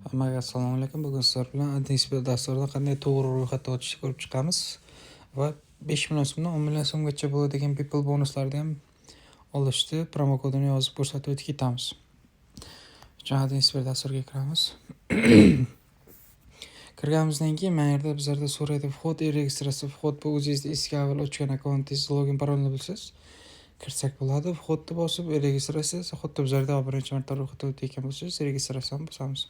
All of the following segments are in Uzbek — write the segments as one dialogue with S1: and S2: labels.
S1: Hammaga assalomu alaykum. Bugun sizlar bilan Adinspel dasturida qanday to'g'ri ro'yxatga o'tishni ko'rib chiqamiz va 5 million so'mdan 10 million so'mgacha bo'ladigan people bonuslarni ham olishni promo kodini yozib ko'rsatib o'tib ketamiz. Adinspel dasturiga kiramiz. Kirganimizdan keyin mana yerda bizlarda so'raydi vxод и registratsiya. Vxод bu o'zingizni eski avval ochgan akkauntingiz login parolni bilsangiz kirsak bo'ladi. Vxodni bosib registratsiya xuddi bizlarda birinchi marta ro'yxatga o'tayotgan bo'lsangiz registratsiyani bosamiz.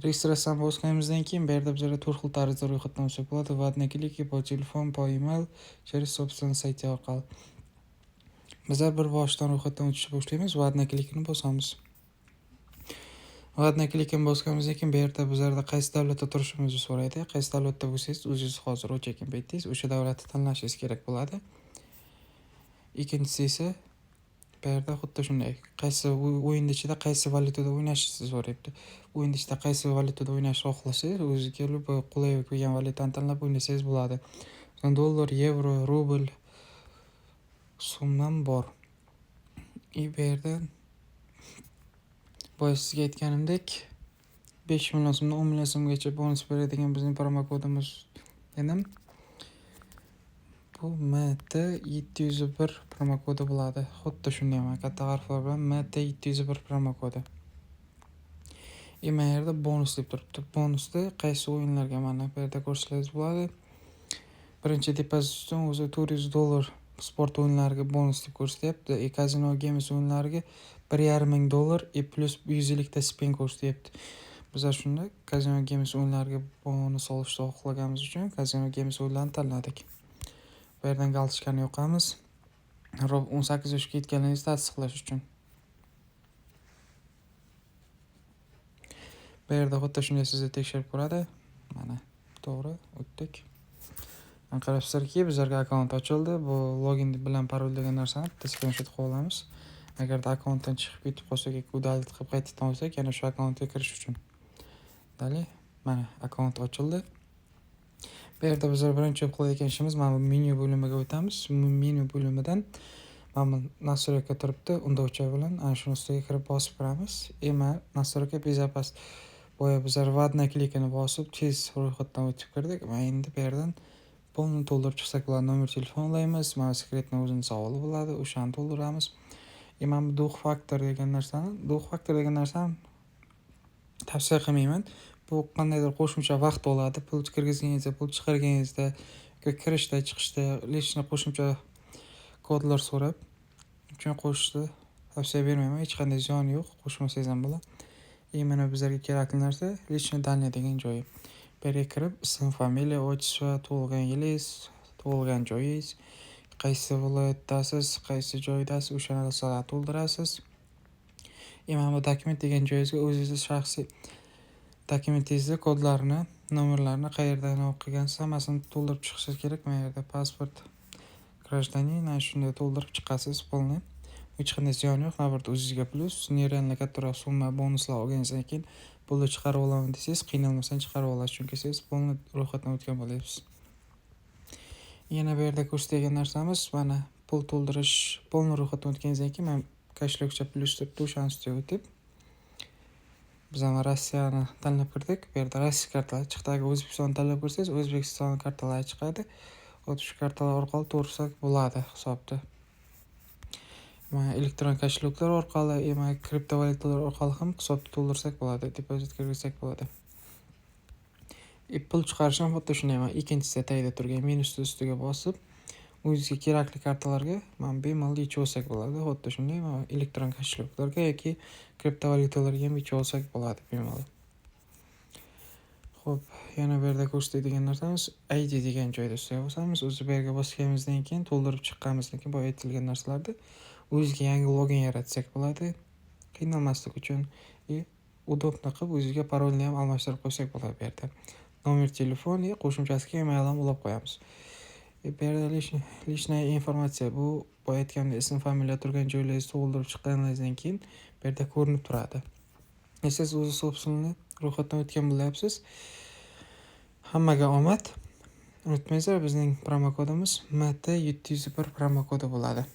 S1: Registratsiyani bosganimizdan keyin bu yerda bizga 4 xil tarzda ro'yxatdan o'tsak bo'ladi. В одной клике по telefon, по email, через собственный sayt orqali. Bizlar bir boshidan ro'yxatdan o'tishni boshlaymiz. В одной кликini bosamiz. В одной кликini bosganimizdan keyin bu yerda bizlarda qaysi davlatda turishimizni so'raydi. Qaysi davlatda bo'lsangiz, o'zingiz hozir o'chayotgan paytingiz o'sha davlatni tanlashingiz kerak bo'ladi. Ikkinchisi esa bu yerda xuddi shunday. Qaysi o'yin ichida qaysi valyutada o'ynashingizni so'rayapti. O'yin ichida qaysi valyutada o'ynashni xohlasangiz, o'zingizga qulay bo'lgan valyutani tanlab o'ynasangiz bo'ladi. Dollar, yevro, rubl, so'mdan bor. Bu yerda boya sizga aytganimdek 5 million so'mdan 10 million so'mgacha bonus beradigan bizning promo kodimiz dedim. Bu MT701 promo kodi bo'ladi. Xuddi shunday katta harflar bilan MT701 promo kodi. Mana yerda bonus deb turibdi. Bonusda qaysi o'yinlarga mana bu yerda ko'rsatishingiz bo'ladi. Birinchi depozit uchun o'zi $400 sport o'yinlariga bonus deb ko'rsatyapti. Casino games o'yinlariga $1,500 plus 100 ta spin ko'rsatyapti. Bizlar shunda Casino games o'yinlariga bonus olishni xohlaganimiz uchun Casino games o'yinlarini tanladik. Bu yerdan galchkani yoqamiz. 18 yoshga yetganligingizni tasdiqlash uchun. Bu yerda xuddi shunday sizni tekshirib ko'radi. Mana to'g'ri o'tdik. Qarabsizlarki, bizlarga akkaunt ochildi. Bu login bilan parol degan narsani bitta screenshot qilib olamiz. Agarda akkauntdan chiqib ketib qolsak, udalить qilib qaytadan olsak, yana shu akkauntga kirish uchun. Dali, mana akkaunt ochildi. Bu yerda bizlar birinchi qiladigan ishimiz mana menyu bo'limiga o'tamiz. Menyu bo'limidan mana настройка turibdi. Unda o'cha bilan ana shuni ustiga kirib bosib kiramiz. Mana настройка безопасность. Boya bizlar в одной кликini bosib tez ro'yxatdan o'tib kirdik. Mana endi bu yerdan polni to'ldirib chiqsak bo'ladi. Nomer telefon olaymiz. Mana sekretni o'zining savoli bo'ladi. O'shani to'ldiramiz. Mana bu faktor degan narsani tavsiya qilmayman. Bu qandaydir qo'shimcha vaqt oladi. Pul kirgizganingizda, pul chiqarganingizda, kirishda, chiqishda lishni qo'shimcha kodlar so'rab, uchun qo'shishni tavsiya bermayman. Hech qanday ziyon yo'q. Qo'shmasangiz ham bo'ladi. Mana bizlarga kerakli narsa lishni daniya degan joyi. Bu yerga kirib, ism, familiya, otchество, tug'ilgan yilingiz, tug'ilgan joyingiz, qaysi viloyatdasiz, qaysi joydasiz, o'sha narsalarni to'ldirasiz. Mana bu dokument degan joyingizga o'zingiz shaxsiy dokumentingizning kodlarini, nomerlarini qayerdan o'qigansiz hammasini to'ldirib chiqishingiz kerak. Mana yerda pasport, гражданин, ana shunday to'ldirib chiqasiz polni. Hech qanday ziyon yo'q. Navrda o'zingizga plus, nerealniy kattaroq summa bonuslar olganingizdan keyin pulni chiqarib olaman desangiz, qiynalmasdan chiqarib olasiz, chunki siz polni ro'yxatdan o'tgan bo'laysiz. Yana bu yerda ko'rsatilgan narsamiz mana pul to'ldirish, polni ro'yxatdan o'tganingizdan keyin men kashlokcha plus turibdi, o'shani ustiga o'tib biz ham Rossiyani tanlab kirdik. Bu yerda Rossiya kartalari chiqdi. Agar O'zbekistonni tanlab ko'rsangiz, O'zbekiston kartalari chiqadi. Shu kartalar orqali to'g'risak bo'ladi hisobda. Mana elektron kashloklar orqali, kriptovalyutalar orqali ham hisobni to'ldirsak bo'ladi, depozit kirgizsak bo'ladi. Pul chiqarish ham xuddi shunday. Mana ikkinchisi tagida turgan minusni ustiga bosib, o'zingizga kerakli kartalarga mana bemalol yechib olsak bo'ladi. Xuddi shunday mana elektron kashloklarga yoki kriptovalyutalarga ham yechib olsak bo'ladi bemalol. Xo'p, yana bu yerda ko'rsatadigan narsamiz ID degan joyda ustiga bosamiz. O'zi bu yerga bosganimizdan keyin to'ldirib chiqqanimizdan keyin boya aytilgan narsalarda o'zingizga yangi login yaratsak bo'ladi. Qiynalmaslik uchun udobno qilib o'zingizga parolni ham almashtirib qo'ysak bo'ladi bu yerda. Nomer telefon qo'shimchasiga email ham ulab qo'yamiz. Bu yerda lishniy informatsiya bu boya aytganimdek ism, familiya, turgan joyingizni to'ldirib chiqqaningizdan keyin bu yerda ko'rinib turadi. Siz o'zi собственный ro'yxatdan o'tgan bo'lyapsiz. Hammaga omad. Unutmanglar, bizning promo kodimiz MT701 promo kodi bo'ladi.